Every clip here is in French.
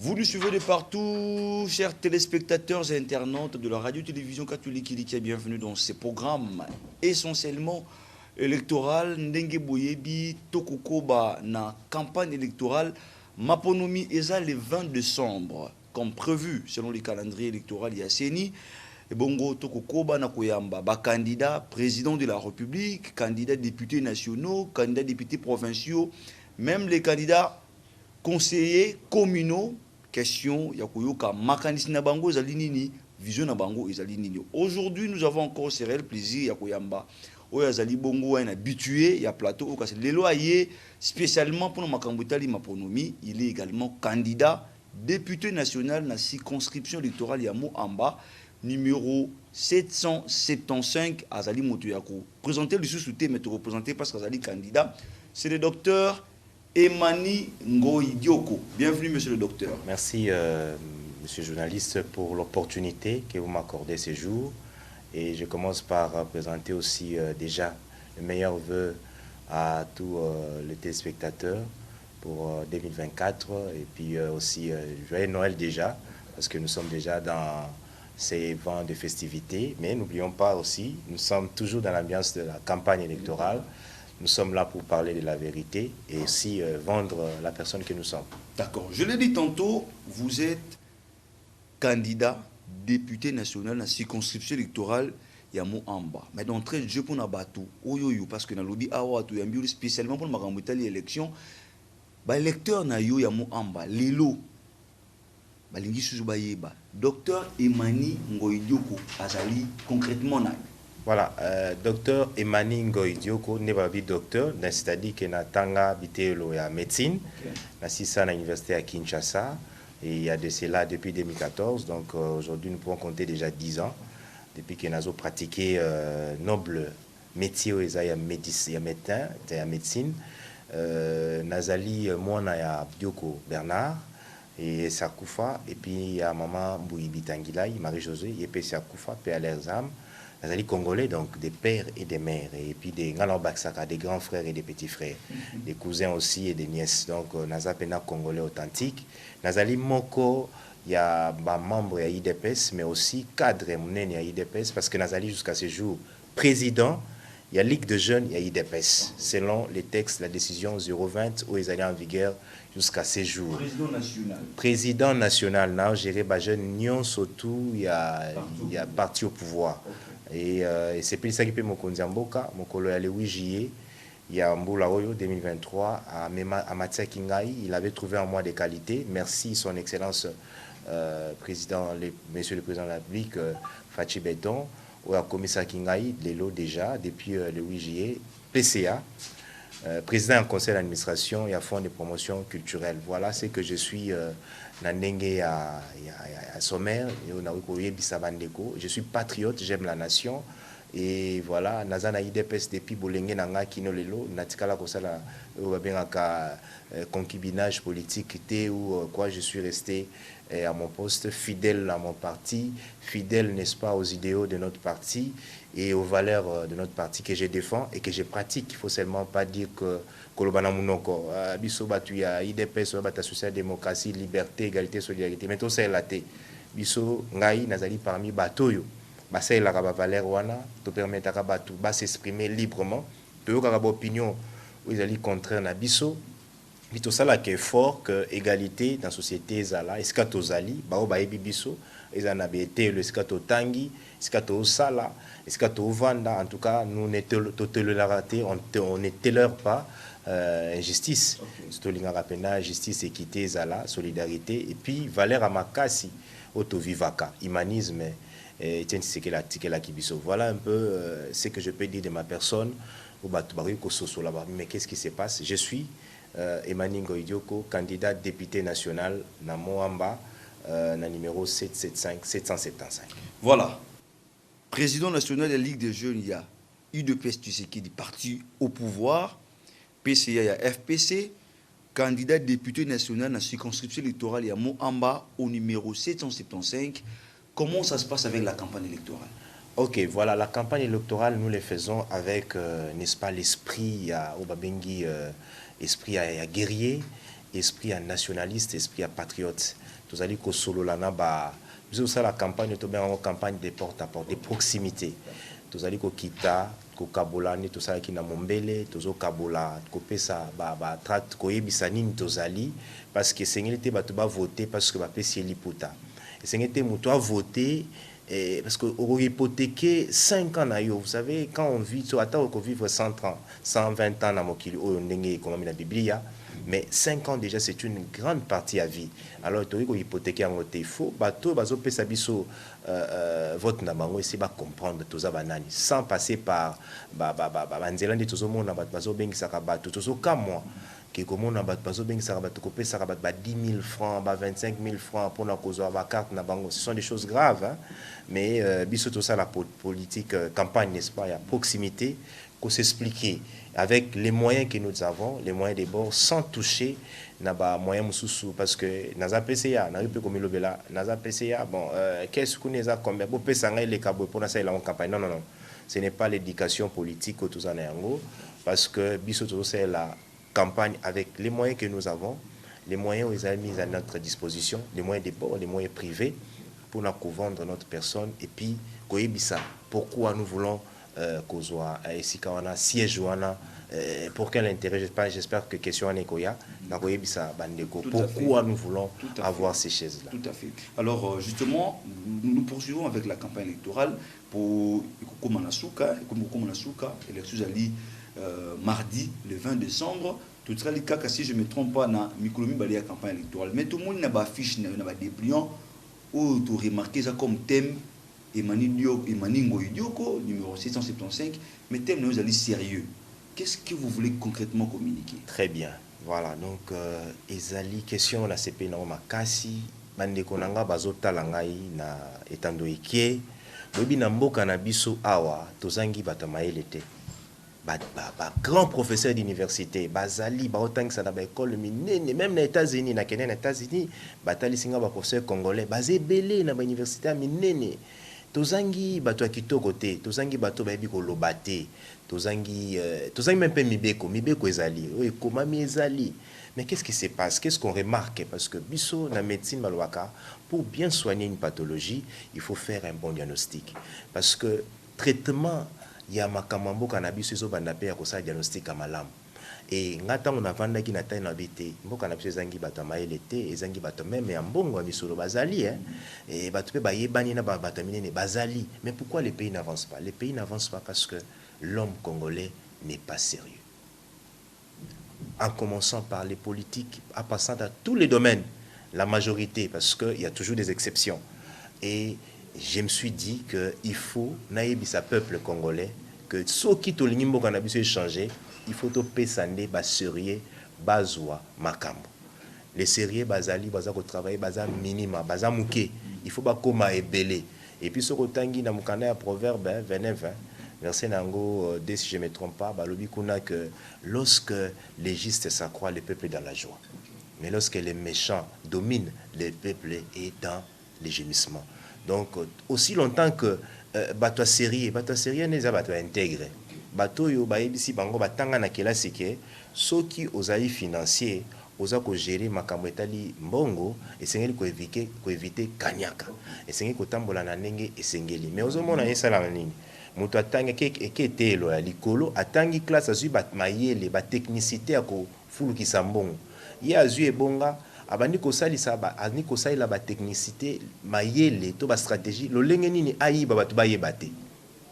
Vous nous suivez de partout, chers téléspectateurs et internautes de la radio-télévision catholique. Bienvenue dans ces programmes essentiellement électoral. Ndenge Boyebi, Tokokoba, na campagne électorale. Maponomi Eza le 20 décembre, comme prévu selon le calendrier électoral Yasseni. Bongo Tokokoba na Koyamba, candidat président de la République, candidat députés nationaux, candidat députés provinciaux, même les candidats conseillers communaux. Question Yakoyoka Makanisina na bango ezali vision na bango ezali nini. Aujourd'hui nous avons encore ce réel plaisir Yakoyamba oyazali bongo un habitué ya plateau au kasi lelo aye spécialement pour makambo tali maponomi. Il est également candidat député national na circonscription électorale ya Moamba numéro 775 azali moto yako présenter le sous-souté mais te représenter parce qu'azali candidat. C'est le docteur Emani Ngoyi Dioko. Bienvenue, monsieur le docteur. Merci, monsieur le journaliste, pour l'opportunité que vous m'accordez ce jour. Et je commence par présenter aussi déjà le meilleur vœu à tous les téléspectateurs pour 2024. Et puis aussi, joyeux Noël déjà, parce que nous sommes déjà dans ces vents de festivités. Mais n'oublions pas aussi, nous sommes toujours dans l'ambiance de la campagne électorale. Nous sommes là pour parler de la vérité et aussi vendre la personne que nous sommes. D'accord. Je l'ai dit tantôt, vous êtes candidat député national dans la circonscription électorale Yamo Amba. Mais d'entrée, je peux n'abattre oyoyo parce que dans l'objet awatu yambi spécialement pour le élection, bah électeur na yo Yamo Amba, lelo, bah lingi suzubayeba. Docteur Emani Ngoyi Dioko azali concrètement na. Voilà, docteur Emani Ngoyi Dioko n'est pas docteur, c'est-à-dire qu'il a tanga bitelo ya médecine, na sisa à l'université à Kinshasa, et il y a de cela depuis 2014, donc aujourd'hui nous pouvons compter déjà 10 ans, depuis qu'il a pratiqué noble métier où il y a médecin, il y a médecine, Nazali Mwana ya Dioko Bernard, et Sakoufa, et puis il y a maman Bouibi Tanguilai, Marie-Josée, et puis Sakoufa, paix à leurs âmes. Les Congolais, donc des pères et des mères, et puis des Ngalobaksaka, des grands frères et des petits frères, des cousins aussi et des nièces. Donc, Naza Pena Congolais authentique. Nazali Moko, il y a membre à IDPS, mais aussi cadre à IDPS, parce que Nazali, jusqu'à ce jour, président, il y a Ligue de jeunes, il y a IDPS, selon les textes, la décision 020, où ils allaient en vigueur jusqu'à ce jour. Président national. Président national, now, géré par jeunes, Nyon surtout, il y a parti au pouvoir. Et c'est plus ça qui peut me konzamboka mon colo le 8 juillet il y a Mboula Oyo 2023 à Matia Kingai, il avait trouvé un mois de qualité. Merci son excellence monsieur le président de la République Fachi Beton ou à commissaire Kingai Lelo déjà depuis le 8 juillet PCA président en conseil d'administration et à fonds de promotion culturelle. Voilà ce que je suis Nandenge à sommaire. Je suis patriote, j'aime la nation. Et voilà, Nazana IDPS depuis Bolenge Nanga Kinolelo, Natikala Kosala, concubinage politique, ou quoi, je suis resté à mon poste, fidèle à mon parti, fidèle, n'est-ce pas, aux idéaux de notre parti et aux valeurs de notre parti que je défends et que je pratique. Il ne faut seulement pas dire que Kolobana Mounoko, Bisso Batuya, IDPS, Bata social-démocratie, liberté, égalité, solidarité, mais tout ça est laté. Bisso Ngai, Nazali parmi Batoyo. C'est la valeur wana te permettre à s'exprimer librement. Tu as une opinion où ils allaient contraire na biso. Mais tout ça là qui est fort que égalité dans la société zala. Est-ce que tu zali ba ebi biso ils en avaient été le est-ce que tu tangi est-ce que tu sala est-ce que tu vanda en tout cas nous ne on ne tolère pas injustice. Surtout l'inga pena justice équité zala solidarité et puis valeur amakasi auto-vivaka humanisme. Voilà un peu ce que je peux dire de ma personne. Mais qu'est-ce qui se passe? Je suis Emani Ngoyi Dioko, candidat député national na Moamba, numéro 775. Voilà. Président national de la Ligue des jeunes, il y a UDPS Tshisekedi, parti au pouvoir. PCA, il y a FPC. Candidat député national dans la circonscription électorale, il y a Moamba au numéro 775. Comment ça se passe avec la campagne électorale? Ok, voilà, la campagne électorale, nous les faisons avec, n'est-ce pas, l'esprit, au Babengi, esprit à guerrier, esprit à nationaliste, esprit à patriote. Tous allez ko solo lana ba biso ça la campagne to bien en campagne de porte à porte, de proximité. Tous allez ko kita ko kabolani tout ça qui na mombele, tozo kabola ko pesa ba tract ko yebisa nini tozali parce que sengeli ba to ba voter parce que ba pesi liputa. Et sengeli muto a voter parce que on hypothéqué 5 ans na yo, vous savez quand on vit so attend qu'on vivre 100 ans, 120 ans na mokili o ndenge comme la Biblia. Mais 5 ans déjà, c'est une grande partie à vie. Alors, tu as hypothéqué en côté faux. Bateau, bazo pesa biso vote na bango essayer ba comprendre tout ça banani sans passer par banzelandi tout monde na bazo bengi sakabato tout ça comme moi qui comment na bazo bengi sakabato ko pesa sakabato ba 10 000 francs, ba 25 000 francs pour na kozwa ba carte na bango. Ce sont des choses graves, hein? Mais biso tout ça la politique campagne n'est-ce pas, il y a proximité qu'on s'expliquer avec les moyens que nous avons, les moyens des bords, sans toucher naba moyen mususu parce que naza PCA na ripe comme lobela naza PCA bon qu'est-ce qu'on est à combien pour pesa ngai les cabo pour na ça la campagne non ce n'est pas l'éducation politique au tout ça nango parce que biso tout c'est la campagne avec les moyens que nous avons, les moyens ils ont mis à notre disposition, les moyens des bords, les moyens privés pour nous vendre notre personne et puis koyebisa pourquoi nous voulons qu'on soit ici quand on a siège ou on a pour quel intérêt j'espère que question en ekoya pourquoi nous voulons avoir ces chaises là. Tout à fait. Alors justement nous poursuivons avec la campagne électorale pour Kokomanasuka élection ali mardi le 20 décembre tout ça les cas si je me trompe pas na mikolomi bali la campagne électorale mais tout le monde n'a pas affiche n'a pas dépliant ou tout remarquer ça comme thème Emmanuel Ngoïdioko, numéro 775, mais thème nous allons sérieux. Qu'est-ce que vous voulez concrètement communiquer? Très bien. Voilà, donc ezali question la CP na makasi bande konanga bazota langai na etando ekie bobi na mboka na biso awa tozangi batamaele te. Grand professeur d'université bazali baotang sa na ba école minene même na États-Unis na Kenya na États-Unis batali singa ba professeur congolais bazebele na ba université minene. Tozangi bato ya kitoko te, tozangi bato bayebi koloba te, tozangi même pas mibeko ezali, oye komami ezali. Mais qu'est-ce qui se passe? Qu'est-ce qu'on remarque? Parce que biso na médecine malwaka, pour bien soigner une pathologie, il faut faire un bon diagnostic. Parce que traitement ya makamambo cannabis ezo banda pe ya kosa diagnostic à malamu. Et ngata on avanda ki na taille na bité mboka na biso zangi bato maele te ezangi bato même ya mbongo ya misolo bazali et bato pe bayebani na bato minene bazali. Mais pourquoi les pays n'avancent pas? Les pays n'avancent pas parce que l'homme congolais n'est pas sérieux. En commençant par les politiques, en passant à tous les domaines, la majorité, parce qu'il y a toujours des exceptions. Et je me suis dit qu'il faut naïbisa peuple congolais que ceux qui ont changé, il faut que sande ba sérieux bazwa makambo. Les sérieux bazali baza ko travailler baza minima baza muke, il faut ba koma ebele. Et puis ce kotangi na mukana ya proverbe 29 verset nango si je ne me trompe pas balobi kuna que lorsque les justes s'accroît le peuple est dans la joie. Mais lorsque les méchants dominent, le peuple est dans les gémissements. Donc aussi longtemps que bato sérieux n'est pas bato intégré. Bato yo bayebisi bango batanga na kelasi ke soki ozali financier oza ko gérer makambo etali mbongo esengeli ko éviter kanyaka esengeli ko tambola na ndenge esengeli mais ozomona esala nini muto atanga ke telo ya likolo atangi classe azui bat mayele ba technicité ya ko fulukisa mbongo ye azui ebonga abandi kosalisa ani kosalela ba technicité mayele to ba stratégie lolenge nini ayiba bato bayeba te.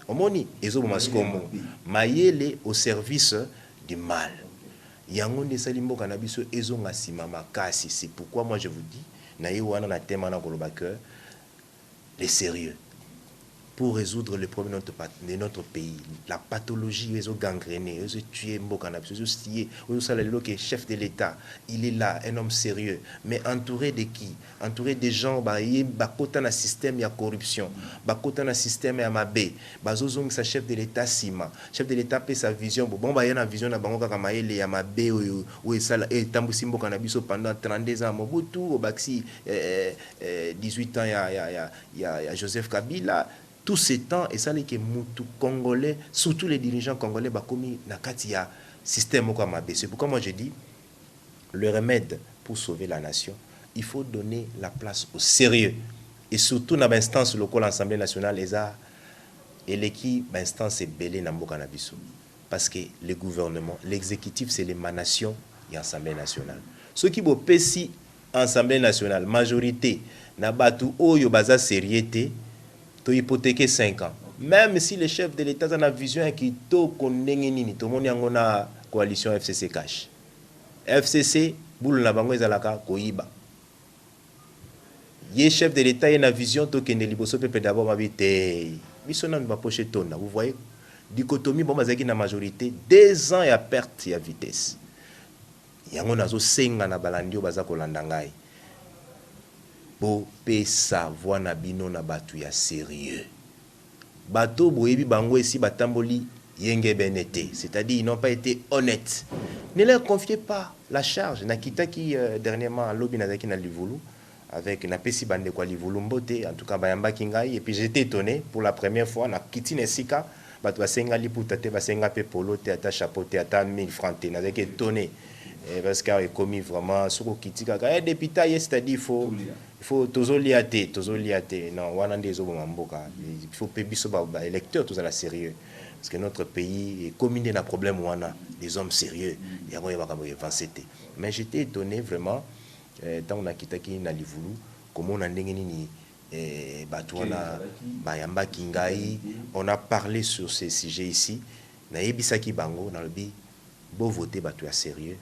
Omoni ezoboma sikomo mayele au service du mal. Yango ndesali mboka na biso ezonga sima makasi. C'est pourquoi moi je vous dis na ye wana na tema na koloba que les sérieux pour résoudre les problèmes de notre pays, la pathologie est gangrénée, est tuée, est chef de l'État, il est là, un homme sérieux, mais entouré de qui? Entouré des gens, il y a un système de corruption, il y a un système de mabé, sa chef de l'État Sima, chef de l'État paie sa vision, bon, il y a une vision de Bangoka Kamaele, il y a mabé, où est Tambusimbo Kanabiso pendant 32 ans, Mobutu, au Baxi, 18 ans, il y a Joseph Kabila. Tous ces temps, et ça, les Congolais, surtout les dirigeants congolais, bakomi nakati ya système comme ABC. C'est pourquoi moi je dis, le remède pour sauver la nation, il faut donner la place au sérieux. Et surtout dans l'instance locale, l'Assemblée nationale, et l'équipe instance est belée dans le Nabiso. Parce que le gouvernement, l'exécutif, c'est l'émanation de l'Assemblée nationale. Ceux qui ont si Assemblée nationale, majorité, na batu oyo baza sérieuté, to hypothéquer 5 ans. Même si le chef de l'État a une vision qui to kondenge nini, tout le monde a une coalition FCC cash. FCC, boule na bango ezalaka koyiba. Yé chef de l'État a une vision to kende liboso pepe d'abord mabité. Biso na ba poche tona, vous voyez? Dichotomie bon bazaki na majorité 2 ans ya perte ya vitesse. Yango nazo senga na balandio baza kolanda ngai. Bo pesa voix na bino na batu ya sérieux. Bato boyebi bango esi batamboli yenge benete, c'est-à-dire ils n'ont pas été honnêtes. Ne leur confiez pas la charge. Nakita qui dernièrement lobi nazaki na Livulu avec na pesi bande kwa Livulu mbote, en tout cas bayamba kingai, et puis j'étais étonné pour la première fois na kitine sika bato basenga liputa te basenga pe polo te ata chapeau te ata 1000 francs te, nazaki étonné. Parce qu'il a commis vraiment ce qui est député, c'est-à-dire il faut toujours liater, non, il faut payer les électeurs tous à la sérieux, parce que notre pays est combiné dans problème où on a des hommes sérieux, mais j'étais étonné vraiment tant on a quitté qui n'a voulu comment on a ni bayamba kingai, on a parlé sur ces sujets ici, na ebisaki bango na lbi beau voter batu à sérieux.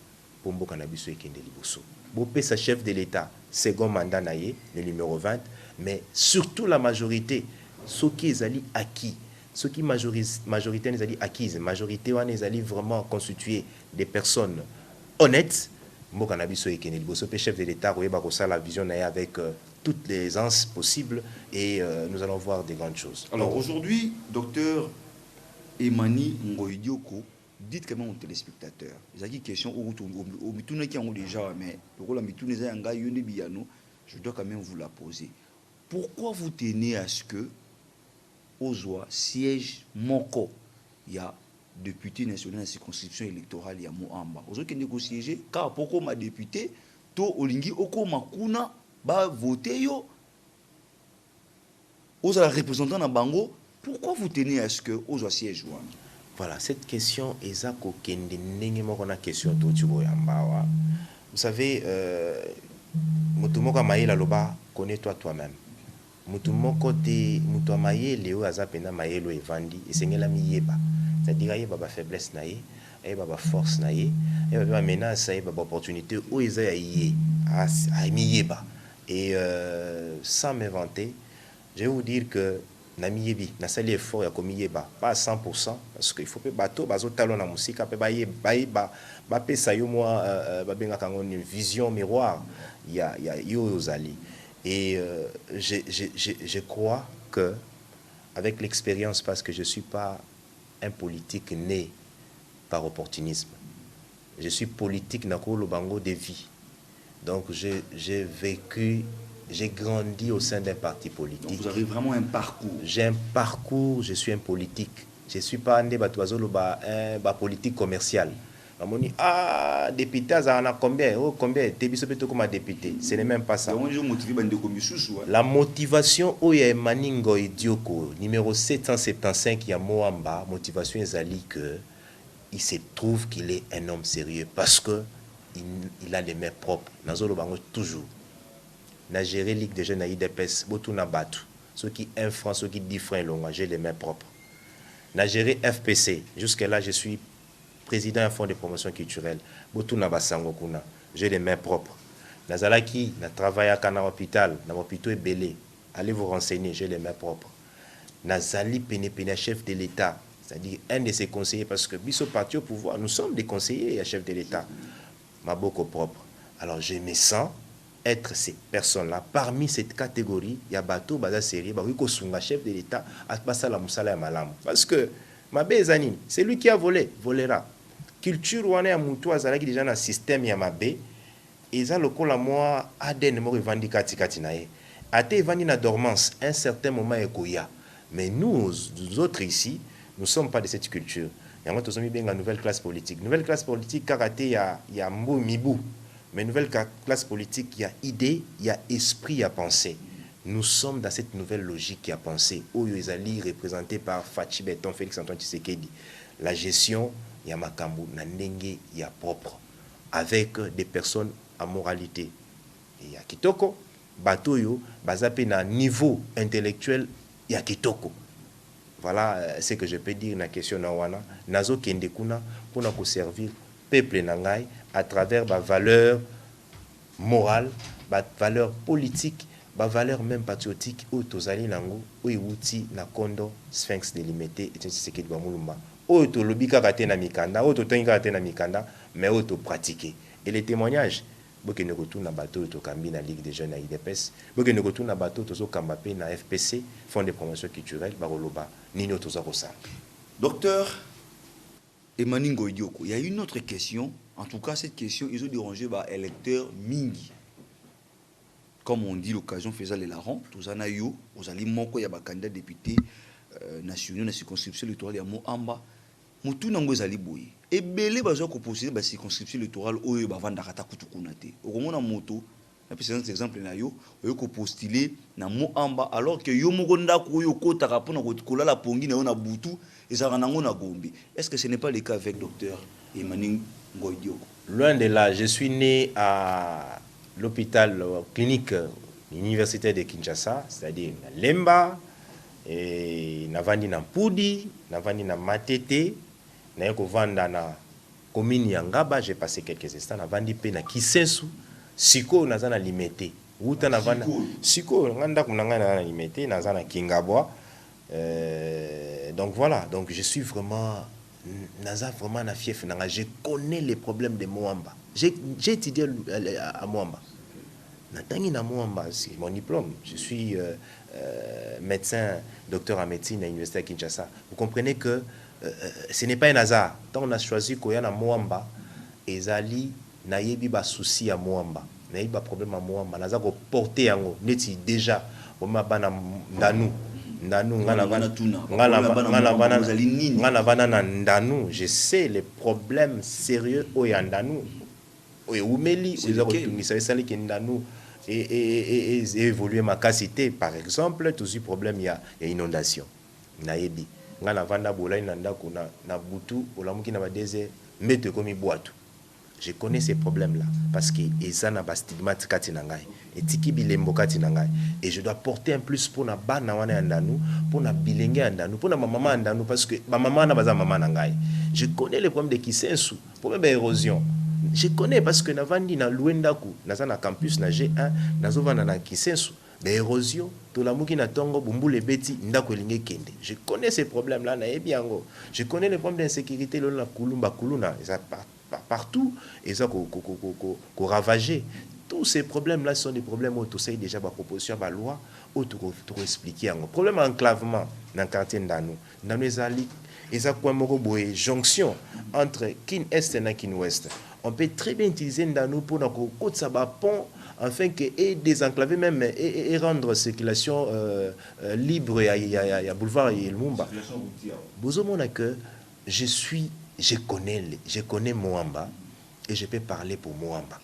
Sa chef de l'État, second mandat naïe, le numéro 20, mais surtout la majorité, ceux qui sont acquis, ceux qui majorité sont acquises, majorité sont vraiment constituée des personnes honnêtes, le chef de l'État a la vision avec toutes les anses possibles et nous allons voir des grandes choses. Alors aujourd'hui, docteur Emani Ngoïdioko, dites quand même aux téléspectateurs, il y a une question déjà, mais je dois quand même vous la poser. Pourquoi vous tenez à ce que Ozoa siège Moko, il y a député national de la circonscription électorale, il y a Moamba. Ozoa qui est siégé, car pourquoi ma député, to Olingi Oko Makuna, va voter yo, Ozoa représentant na Bango, pourquoi vous tenez à ce que Ozoa siège Wana? Voilà, cette question est une question de vous savez, Mutumoko Maïla Loba, connais-toi toi-même. Mutumoko te Mutuamaye, Léo Azapena Maïlo et Vandi, et c'est la miyeba. C'est-à-dire qu'il y a faiblesse, il y a force, il y a menace, il y a opportunité, où il y a miyeba. Et sans m'inventer, je vais vous dire que Namiyebi, na sali effort ya komiyeba, pas à 100%, parce qu'il faut que bateau, bazo talon na musika, ba pesa yo moi, babenga kango une vision miroir, il y a yo ozali. Et je crois que, avec l'expérience, parce que je ne suis pas un politique né par opportunisme, je suis politique na ko bango de vie. Donc j'ai vécu. J'ai grandi au sein d'un parti politique. Donc vous avez vraiment un parcours. J'ai un parcours, je suis un politique. Je ne suis pas un politique commercial. Député, combien? Combien? Comme député. Ce n'est même pas ça. La motivation, Emani Ngoïdioko, numéro 775, il y a Moamba, motivation Ezali que il se trouve qu'il est un homme sérieux parce qu'il a les mains propres. Toujours. Na géré Ligue des jeunes à IDPS, Botou na Batu. Ceux qui 1 franc, ceux qui 10 francs, j'ai les mains propres. Na géré FPC. Jusque-là, je suis président d'un fonds de promotion culturelle. Botou na Basango Kuna. J'ai les mains propres. Nazalaki, na travaillé à Kana Hôpital, na hôpital est belé. Allez vous renseigner, j'ai les mains propres. Nazali Péné, chef de l'État, c'est-à-dire un de ses conseillers, parce que Bisso parti au pouvoir, nous sommes des conseillers à chef de l'État. Maboko propre. Alors je me sens être ces personnes-là. Parmi cette catégorie, il y a Bato, Baza Série, Bariko Sunga, chef de l'État, Atbasala Moussala et Malam. Parce que, Mabé Zanine, c'est lui qui a volé, volera. Culture, on est à Moutou, Azalaki déjà dans le système Yamabé, et ça, le col à moi, Aden, Mori Vandi Katikatinae. Ate Vandi na dormance, un certain moment Ekoya. Mais nous autres ici, nous ne sommes pas de cette culture. Il y a une nouvelle classe politique. Nouvelle classe politique, karaté, il y a Mbou Mibou. Mais nouvelle classe politique, il y a idée, il y a esprit à penser. Nous sommes dans cette nouvelle logique qui a pensé. Oyo Ezali, représenté par Fachi Beton, Félix Antoine Tshisekedi. La gestion, il y a Makambu, Nandenge, il y a propre. Avec des personnes à moralité. Il y a Kitoko, Batoyo, Bazapé, na niveau intellectuel, il y a Kitoko. Voilà ce que je peux dire dans la question de Wana. Nazo Kendekuna, pour nous servir peuple Nangai à travers ma valeur morale, ma valeur politique, ma valeur même patriotique, où Tozali Nango, où Iwuti, na Kondo, Sphinx délimité, et c'est ce qui doit moulumba. Où to lobika kate na mikanda, où to tenga kate na mikanda, mais où to pratiquer. Et les témoignages, boke ne retourne na bateau to kambi na Ligue des jeunes à IDPS, boke ne retourne na bateau to kambapé na FPC, Fonds de promotion culturelle, baroloba, nino to rosa. Docteur Emmanuel Ngoïdioko, il y a une autre question. En tout cas, cette question, ils ont dérangé les électeurs Mingi. Comme on dit, l'occasion faisait les larrons. Tous en ayant, aux alliés, il y a des candidats députés nationaux dans la circonscription électorale. Il y a Moamba. Moutou nango zali boye. Et belé bazo ko posé ba circonscription électorale oyo ba vanda kata kutukunate. Okomona moto, na pese un exemple na yo, oyo ko postuler na Moamba alors que yo moko ndako oyo kota rapona ko kolala pongi na yo na butu ezaka nango na gombi. Est-ce que ce n'est pas le cas avec docteur Emmanuel Ngoïdioko? Loin de là, je suis né à l'hôpital clinique universitaire de Kinshasa, c'est-à-dire na Lemba, et navandi na Mpudi, navandi na Matete, na yoko vanda na commune ya Ngaba, j'ai passé quelques instants, navandi pe na Kisensu, siko nazana limité. Wuta navanda siko nganda kunanga na limité, nazana Kingabwa. Donc voilà, donc je suis vraiment naza vraiment na fief nanga, je connais les problèmes de Moamba. J'ai étudié à Moamba. Natangi na Moamba, c'est mon diplôme. Je suis médecin, docteur en médecine à l'université de Kinshasa. Vous comprenez que ce n'est pas un hasard. Quand on a choisi qu'il y a na Moamba, ezali na yebi ba souci à Moamba, na yebi ba problème à Moamba, naza ko porter yango neti déjà o mabana ndanu ndanu ngana vana na ndanu, je sais les problèmes sérieux au yandanu o umeli o tungisa sali ke ndanu et évoluer ma capacité par exemple toujours problème il y a inondation na yebi ngana vanda bolai na ndako na butu olamuki na ba désert mete komi boatu. Je connais ces problèmes là parce que ezana ba stigmate kati na ngai etiki bilembo kati na ngai et je dois porter un plus pour na bana wana ndanu pour na bilenge ndanu pour na maman ndanu parce que ma maman na baza maman na ngai. Je connais les problèmes de Kisensu, problème d'érosion. Je connais parce que navandi na Luendaku, naza na campus na G1, nazovana na Kisensu, l'érosion, to la muki na tongo bumbule beti ndako elinge kende. Je connais ces problèmes là na ebiango. Je connais les problèmes d'insécurité là na kulumba kuluna, ça partout et ça ko ravager. Tous ces problèmes là sont des problèmes où tout ça déjà ba proposition ba loi où tout expliquer en problème enclavement dans quartier ndanu. Ndanu ezali eza kwa moko boye jonction entre Kin Est et Kin Ouest. On peut très bien utiliser Ndanu pour nous côté pont afin que et désenclaver même et rendre circulation libre à boulevard et Lumumba. Bozomona que je connais Moamba et je peux parler pour Moamba.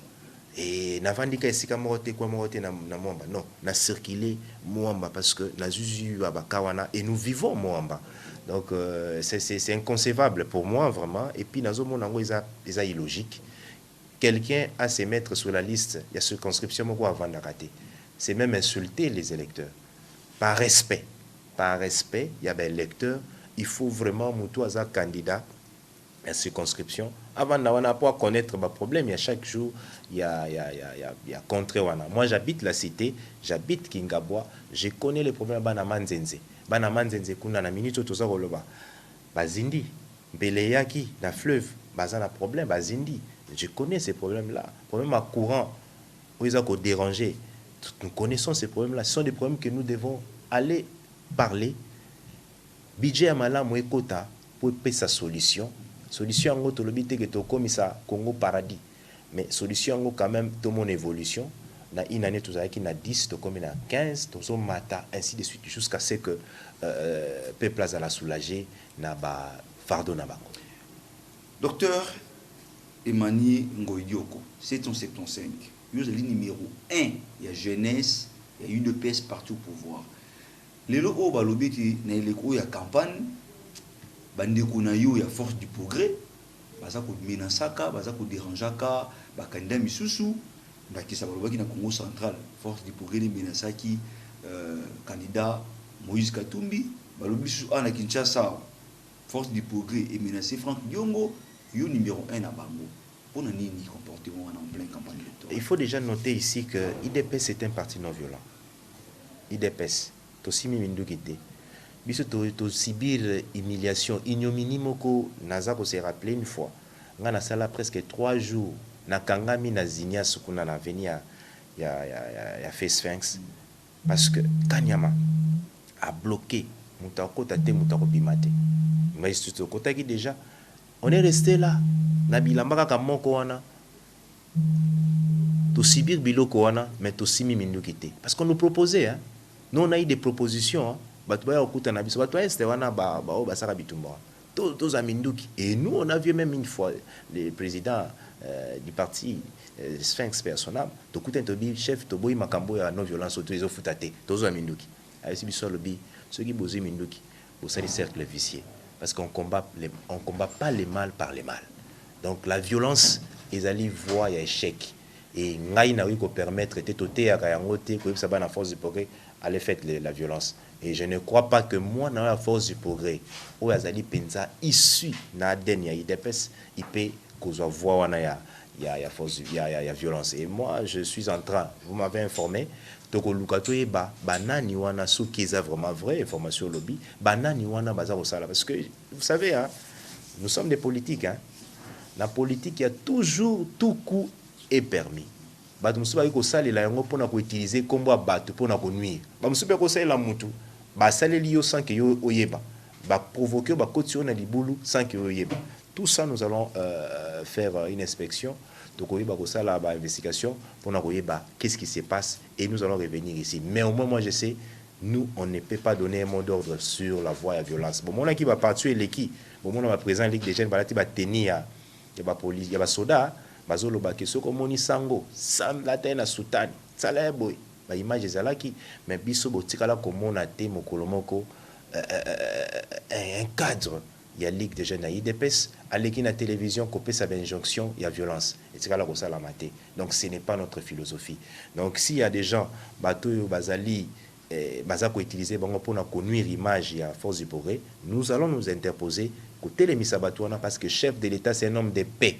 Et navandika esika morote kwa morote na Moamba. Non, na circuler Moamba parce que na zuzu abakawana et nous vivons Moamba. Donc c'est inconcevable pour moi vraiment et puis nazo monango isa illogique. Quelqu'un à se mettre sur la liste, il y a circonscription avant d'arrêter. C'est même insulter les électeurs. Par respect, il y a des électeurs, il faut vraiment moutou à candidat à circonscription. Avant d'avoir pas connaître le problème, il y a chaque jour, il y a contre wana. Moi j'habite la cité, j'habite Kingabwa, je connais les problèmes bana manzenze. Bana manzenze kuna na minute toza koloba. Bazindi, Beleyaki, na fleuve, bazana problème bazindi. Je connais ces problèmes-là. Problèmes à courant, où ils ont dérangé. Nous connaissons ces problèmes-là. Ce sont des problèmes que nous devons aller parler. Budget à malam ou quota pour payer sa solution. Solution en gros, le que tu comme ça Congo paradis. Mais solution en quand même de mon évolution. Dans une année, tout ça qui n'a 10, tu comme na 15, tu as mata ainsi de suite jusqu'à ce que peuple a la soulager na ba fardeau na ba. Docteur Emani Ngoïdioko, 775. Vous êtes le numéro 1. Il y a jeunesse, il y a une pièce partout au pouvoir. Les locaux, il y a campagne, il y a force du progrès, il y a Minasaka, il y a Deranjaka, il y a candidat Misusu, il y a Congo central, force du progrès de Minasaki, candidat Moïse Katumbi, il y a Kinshasa, force du progrès et menacé Franck Diongo, il y a numéro 1 à Bango. Pour nous comportement en pleine campagne électorale. Il faut déjà noter ici que l'IDPS est un parti non violent. IDPS, aussi Mimindukite. Biso to subir humiliation, ignominie moko nazako se rappeler une fois. Nga na sala presque 3 jours na kangami na zinia sukuna na venia ya Face Sphinx parce que Kanyama a bloqué mutako tate mutako bimate. Mais tout kota qui déjà on est resté là na bilamba ka moko wana to subir biloko wana mais to simi mindukite parce qu'on nous proposait hein. Nous on a eu des propositions hein. Batu ba okuta na biso batu este wana ba ba saka bitumba tous à Minduki et nous on a vu même une fois le président du parti Sphinx personnel to kuta to bi chef to boy makambo ya non violence autorisée futate tous à Minduki avec biso lobby ceux qui bozi Minduki au sein du cercle vicieux parce qu'on combat pas les mal par les mal. Donc la violence ils allaient voir il y a échec et ngai na wi ko permettre te toté ya yangote ko ça ba na force du progrès aller faire la violence et je ne crois pas que moi dans la force du progrès ou azali penza issu na den ya IDPS il peut kozwa voix wana ya force ya violence et moi je suis en train vous m'avez informé toko lukato eba banani wana souki ça vraiment vrai information lobby banani wana baza ko sala parce que vous savez hein nous sommes des politiques hein. La politique, il y a toujours tout coup est permis. Bah, nous sommes ko sali la yango pona ko utiliser combo bateau pona ko nuire. Bah, nous sommes ko sali la mutu. Bah, sali liyo sans que yo oyeba. Bah, provoquer ba kotion na libulu sans que yo oyeba. Tout ça, nous allons faire une inspection. Donc, oyeba ko sala ba investigation pona ko oyeba qu'est-ce qui se passe et nous allons revenir ici. Mais au moins, moi, je sais, nous, on ne peut pas donner un mot d'ordre sur la voie à violence. Bon, mon qui va pas tuer l'équipe. Bon, mon va présent Ligue des jeunes, va tenir. Il y a police, il y a soda, bazolo bakeso komoni sango, sam la tena soutane, sala boy, ba image ezalaki, mais biso botikala komona te mokolo moko un cadre, il y a Ligue des jeunes à IDPS, à la télévision copé sa injonction, il y a violence, et tikala ko sala maté. Donc ce n'est pas notre philosophie. Donc s'il y a des gens bato bazali bazako utiliser bango pour nuire image à force du progrès, nous allons nous interposer côté les Misabatuana parce que chef de l'État c'est un homme de paix.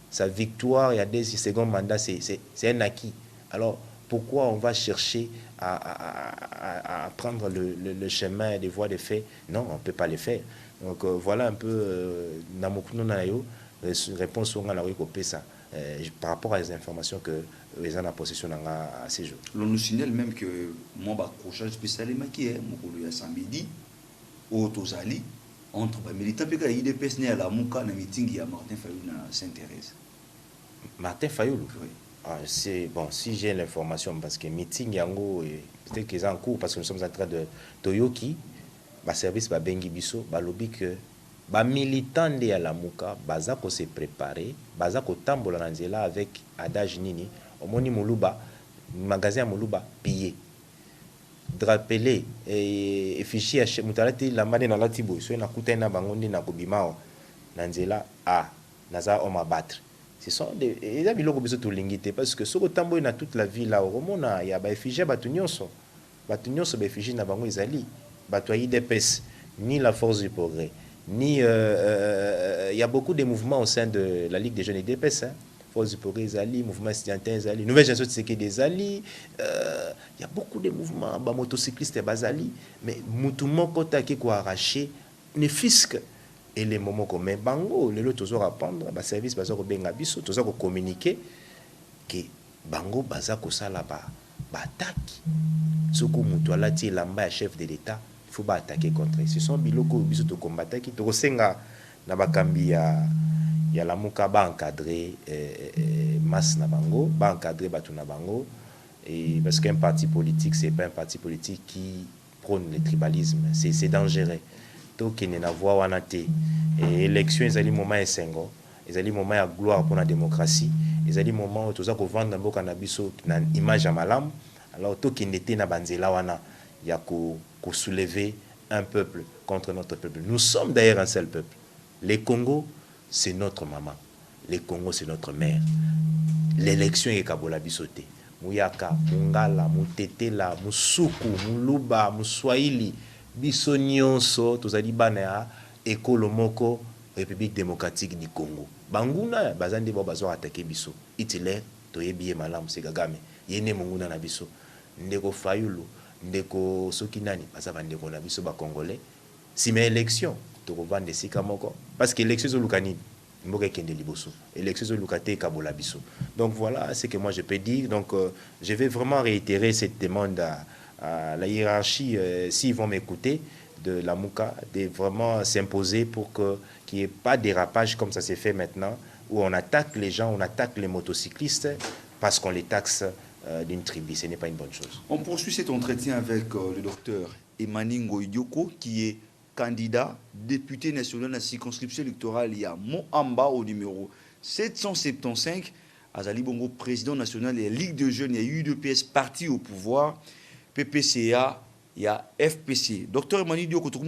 Sa victoire il y a des secondes mandats c'est un acquis. Alors pourquoi on va chercher à prendre le chemin des voies de fait? Non, on ne peut pas le faire. Donc voilà un peu namokuno nayo réponse au ngana ko ça par rapport à les informations que les gens en possession à ces jours. On nous signale même que moi accrochage spécial maquillé mokolo ya samedi au Tozali entre les militants et l'IDPS à la Mouka, dans meeting à Martin Fayoulou à Sainte-Thérèse. Martin Fayoulou? Oui. Ah, c'est bon, si j'ai l'information, parce que meeting yango, peut-être qu'ils sont en cours, parce que nous sommes en train de Toyoki, le service va bengi biso, ba lobby que ba militant de la Mouka, baza ko se préparer, baza ko tambola nanzela avec adage nini, omoni Moluba, magasin Moluba pillé. Drapelé et fichier mutalati la mane na latibo so na kutena bangondi na kobimao nanzela a naza on battre ce sont des et biloko biso to lingité parce que soko tambo na toute la ville là au mona ya ba fichier batunyonso ba fichier na bango izali bato IDPS ni la force du progrès ni il y a beaucoup de mouvements au sein de la Ligue des jeunes IDPS hein. Force du progrès Zali, mouvement estudiantin Zali, nouvelle génération de des Zali, il y a beaucoup de mouvements, bah, motocyclistes Bazali, mais moutoumon kota qui ko arraché, ne fisque et les moments comme bango, le lot toujours apprendre, bah service baza ko benga biso, toujours ko communiquer que bango baza ko sala ba attaque. Soko mutu alati lamba chef de l'État, il faut pas attaquer contre. Ce sont biloko biso to combattre qui to senga na bakambi ya la Mouka ba encadrer masse na bango, ba encadrer batu na bango et parce qu'un parti politique c'est pas un parti politique qui prône le tribalisme, c'est dangereux. Donc il n'a voix wana té et élection ezali moment esengo ezali moment ya gloire pour la démocratie, ezali moment où toza ko vendre mboka na biso na image ya malamu. Alors to kindete na banzela wana ya ko soulever un peuple contre notre peuple. Nous sommes d'ailleurs un seul peuple. Les Congo, c'est notre maman. Les Congo, c'est notre mère. L'élection est Kabola Bisoté. Mouyaka, Mungala, Mutetela, Musuku, Muluba, Muswahili, Bisonyonso, Tozali Banea, Ekolo Moko, République démocratique du Congo. Banguna, Bazande Bobazo attaqué Biso. Hitler, Toyebiye Malam, Segagame. Yene Munguna na Biso. Ndeko Fayulu, Ndeko Sokinani, Bazaba Ndeko na Biso ba Congolais. Si mes élections, Tokovande Sikamoko. Parce que l'élection de Lukanini. Donc voilà ce que moi je peux dire. Donc je vais vraiment réitérer cette demande à la hiérarchie, s'ils vont m'écouter, de la Mouka, de vraiment s'imposer pour qu'il n'y ait pas de dérapage comme ça s'est fait maintenant, où on attaque les gens, on attaque les motocyclistes parce qu'on les taxe d'une tribu. Ce n'est pas une bonne chose. On poursuit cet entretien avec le docteur Emmanuel Ngoïdioko, qui est candidat député national de la circonscription électorale. Il y a Moamba au numéro 775. Azali Bongo, président national de la Ligue de jeunes. Il y a UDPS parti au pouvoir. PPCA, il y a FPC. Docteur Emmanuel Dioko, il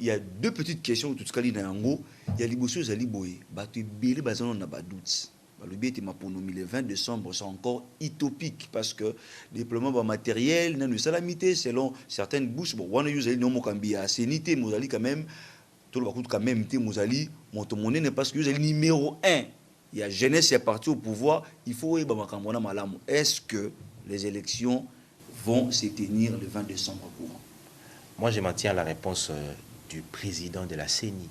y a deux petites questions. Il y a Liboso Zaliboé. Il y a doute. Le le 20 décembre, c'est encore utopique parce que le déploiement matériel, nous salamité selon certaines bouches. Bon, on a eu non Mokambia, sénité, Mozali quand même, tout le monde quand même, Mozali, Montomoné n'est pas ce que vous avez numéro 1. Il y a jeunesse et parti au pouvoir, il faut malam. Est-ce que les élections vont se tenir le 20 décembre courant? Moi, je m'en tiens à la réponse du président de la CENI.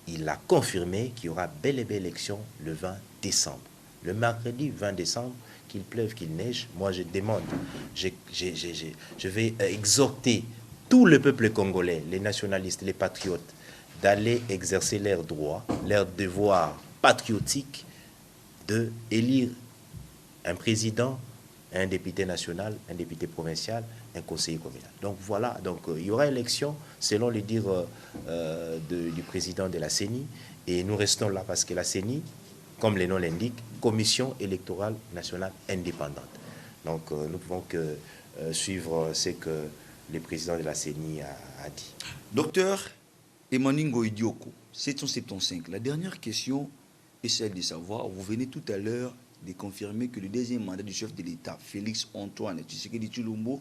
Il a confirmé qu'il y aura bel et belle élection le 20 décembre. Le mercredi 20 décembre, qu'il pleuve, qu'il neige, moi je demande, je vais exhorter tout le peuple congolais, les nationalistes, les patriotes, d'aller exercer leurs droits, leur devoir patriotique de élire un président, un député national, un député provincial, un conseiller communal. Donc voilà, donc, il y aura élection selon les dires du président de la CENI, et nous restons là parce que la CENI, comme les noms l'indiquent, Commission électorale nationale indépendante. Donc nous pouvons que suivre ce que le président de la CENI a dit. Docteur Emmanuel Ngoïdioko, 775. La dernière question est celle de savoir, vous venez tout à l'heure de confirmer que le deuxième mandat du chef de l'État, Félix Antoine Tshisekedi Tshilombo,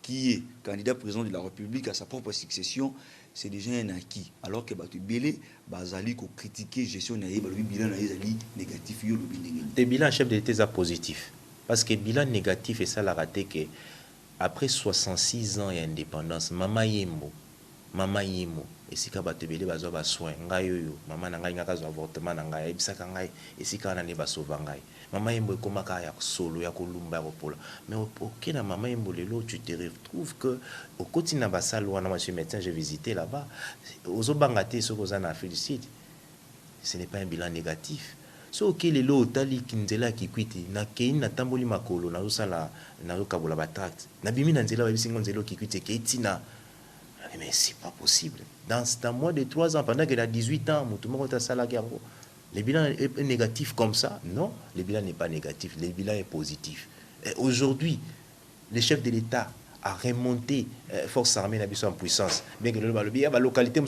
qui est candidat président de la République à sa propre succession, c'est déjà un acquis. Alors que Bélé, Bazali, ko critiquer gestion naïe, le bilan négatif, le bilan chef de l'État est positif. Parce que le bilan négatif, et ça l'a raté, que après 66 ans d'indépendance, Mama Yembo, et si Kabate Bélé bazo ba soin, ngayoyo, Mama Nangai ngakazo avortement Nangai, Ebisaka Ngai, et si Kanane Basova Ngai. Mama Yembo komaka ya solo ya kolumba ropola. Mais ok na Mama Yembo lelo, tu te retrouves que au quotidien basal wana moi je suis médecin, j'ai visité là-bas. Ozo bangate so kozana félicite. Ce n'est pas un bilan négatif. So ok lelo otali kinzela kikwiti na kein na tamboli makolo na usala na kabola batract. Na bimi na nzela babisi ngonzelo kikwiti ketina. Mais c'est pas possible. Dans moins de 3 ans, pendant qu'il a 18 ans, le bilan est négatif comme ça? Non, le bilan n'est pas négatif, le bilan est positif. Aujourd'hui, le chef de l'État a remonté force armée en puissance. Bien que la localité,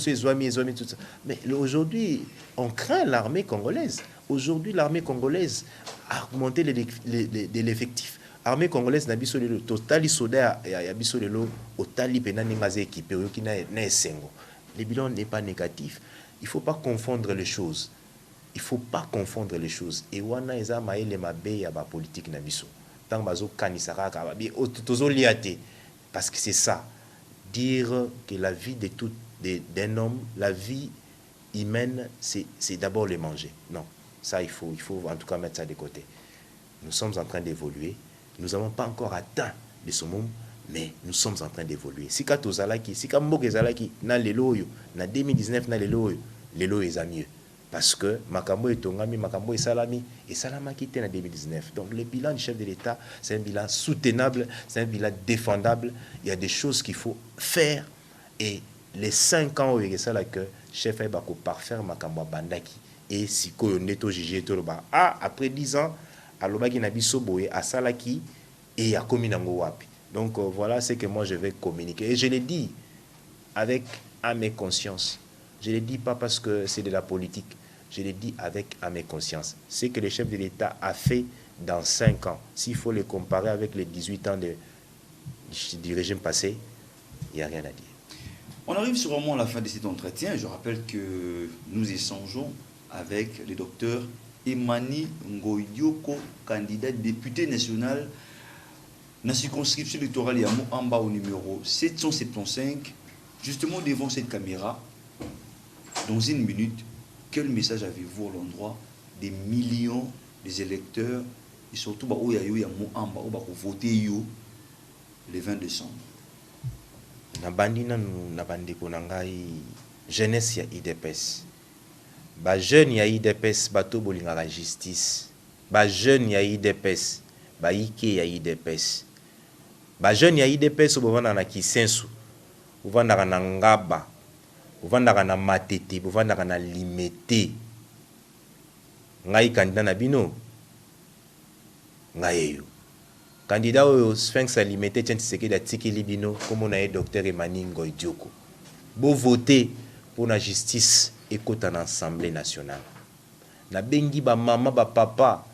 mais aujourd'hui, on craint l'armée congolaise. Aujourd'hui, l'armée congolaise a augmenté l'effectif. L'armée congolaise n'a biso lelo totali soda ya biso lelo otali penani ngaze équipé yoki na esengo. Le bilan n'est pas négatif. Il faut pas confondre les choses. Il faut pas confondre les choses. Et wana eza maele mabe ya ba politique na biso. Tant bazo kanisaka ka ba bi tozo liate parce que c'est ça. Dire que la vie de tout d'un homme, la vie humaine, c'est d'abord le manger. Non, ça il faut en tout cas mettre ça de côté. Nous sommes en train d'évoluer. Nous n'avons pas encore atteint le summum, mais nous sommes en train d'évoluer. Si kato zalaki, si kamboke zalaki, na leloyo, na 2019 na leloyo est mieux. Parce que makambo etongami, makambo et salami quitté en 2019. Donc le bilan du chef de l'État, c'est un bilan soutenable, c'est un bilan défendable. Il y a des choses qu'il faut faire et les 5 ans où il y a ça là que chef a parfaire makambo bandaki et si ko neto jugé to ba après 10 ans alobaki na biso boye asalaki et a commis nango wapi. Donc voilà ce que moi je vais communiquer et je l'ai dit avec âme et conscience. Je ne le dis pas parce que c'est de la politique. Je le dis avec âme et conscience. Ce que le chef de l'État a fait dans 5 ans, s'il faut le comparer avec les 18 ans du régime passé, il n'y a rien à dire. On arrive sûrement à la fin de cet entretien. Je rappelle que nous échangeons avec le docteur Emani Ngoïdioko, candidat député national dans la circonscription électorale Yamo Amba au numéro 775. Justement devant cette caméra, dans une minute, quel message avez-vous à l'endroit des millions des électeurs et surtout Yamo Amba ou voter le 20 décembre? Na bandi nanu na bandeko na ngai jeunesse ya IDPS ba jeune ya IDPS bato bolinga la justice ba jeune ya IDPS ba ike ya IDPS ba jeune ya IDPS bovanda na Kisensu bovanda na Ngaba bovanda na Matete bovanda na Limete ngai candidat na bino ngai yo candidat au Sphinx Limité Tshisekedi atikili bino comme on a docteur Emani Ngoïdioko. Bo voter pour la justice et kota na Assemblée nationale. Na bengi ba mama ba papa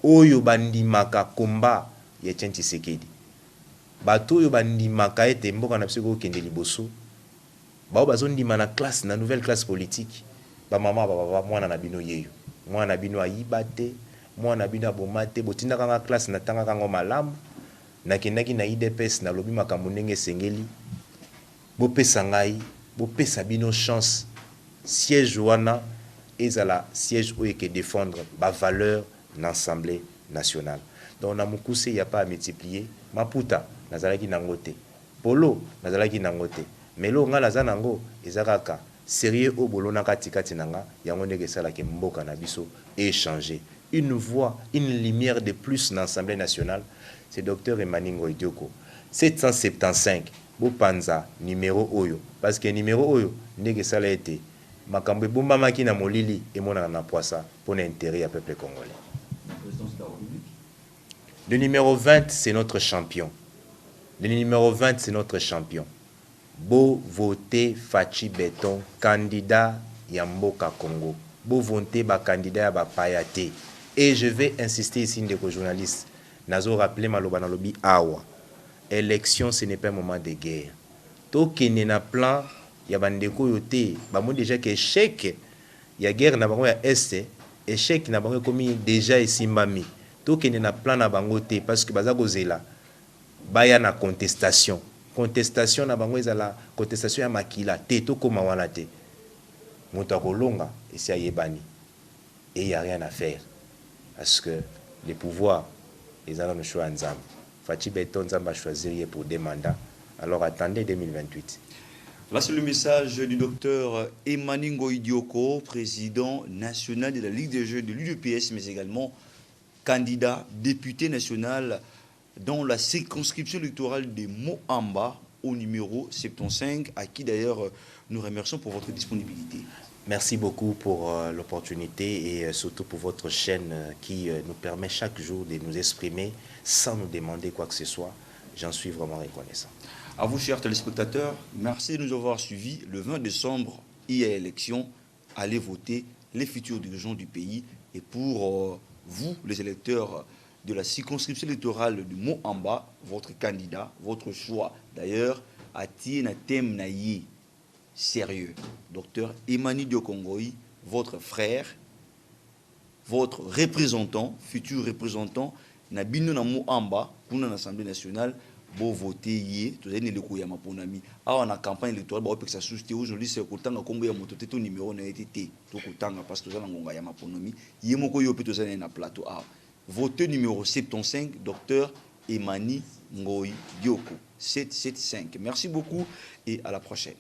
oyo bandimaka komba ya Tshisekedi. Bato oyo bandimaka ete mboka na biso kende liboso. Bao bazondima na classe na nouvelle classe politique. Ba mama ba papa mwana na bino yeyo. Mwana na bino ayibate. Moi na bina bomate botinda kanga classe na tanga kango malamu na kendaki na IDPS na lobi makambo ndenge sengeli bopesa ngai bopesa bino chance siège wana ezala siège oyo ke défendre ba valeur na Assemblée nationale. Donc na mukuse il y a pas à multiplier maputa nazalaki nango te polo nazalaki nango te melo nga naza nango ezakaka sérieux o bolona katikati nanga yango ndenge sala ke mboka na biso échanger une voix, une lumière de plus dans l'Assemblée nationale, c'est Dr Emani Ngoïdioko. 775, Bopanza, numéro Oyo. Parce que numéro Oyo, n'est que ça l'a été. Makambe Bomba Makina Molili et mon Anapoisa pour l'intérêt du peuple congolais. Le numéro 20, c'est notre champion. Le numéro 20, c'est notre champion. Beau voter Fachi Béton, candidat Yamboka Congo. Beau voter ba candidat ba Payate. Et je vais insister ici, des journalistes. Nazo rappelé maloba na lobi awa. Élection, ce n'est pas un moment de guerre. Toki na plan, ya bandeko yote, ba mo déjà que échec, ya guerre na bango ya est, échec na bango komi déjà esimbami. Toki na plan na bango te parce que baza kozela. Baya na contestation. Contestation na bango ezala contestation ya makila te to koma wana te. Moto kolonga esi ayebani. Et il n'y a rien à faire. Parce que les pouvoirs, ils ont le choix ensemble. Fachi Beton va choisir pour des mandats. Alors attendez 2028. Là, c'est le message du docteur Emani Ngoïdioko, président national de la Ligue des Jeux de l'UDPS, mais également candidat député national dans la circonscription électorale de Moamba au numéro 75, à qui d'ailleurs nous remercions pour votre disponibilité. Merci beaucoup pour l'opportunité et surtout pour votre chaîne qui nous permet chaque jour de nous exprimer sans nous demander quoi que ce soit. J'en suis vraiment reconnaissant. À vous, chers téléspectateurs, merci de nous avoir suivis. Le 20 décembre, il y a élection. Allez voter les futurs dirigeants du pays. Et pour vous, les électeurs de la circonscription électorale de Moamba, votre candidat, votre choix, d'ailleurs, a tiré un thème naïe. Sérieux. Docteur Emani Ngoïdioko, votre frère, votre représentant, futur représentant, Nabino Namo Amba, pour l'Assemblée nationale, pour voter hier, tout le monde est pour ami. Alors, en campagne électorale, pour que ça suscite aujourd'hui, c'est que le Congo a monté ton numéro n'a été tout le temps parce que ça n'a pas yama pour ami. Hier, mon coyo peut être un plateau. Voter numéro 75, docteur Emani Ngoïdioko, 775. Merci beaucoup et à la prochaine.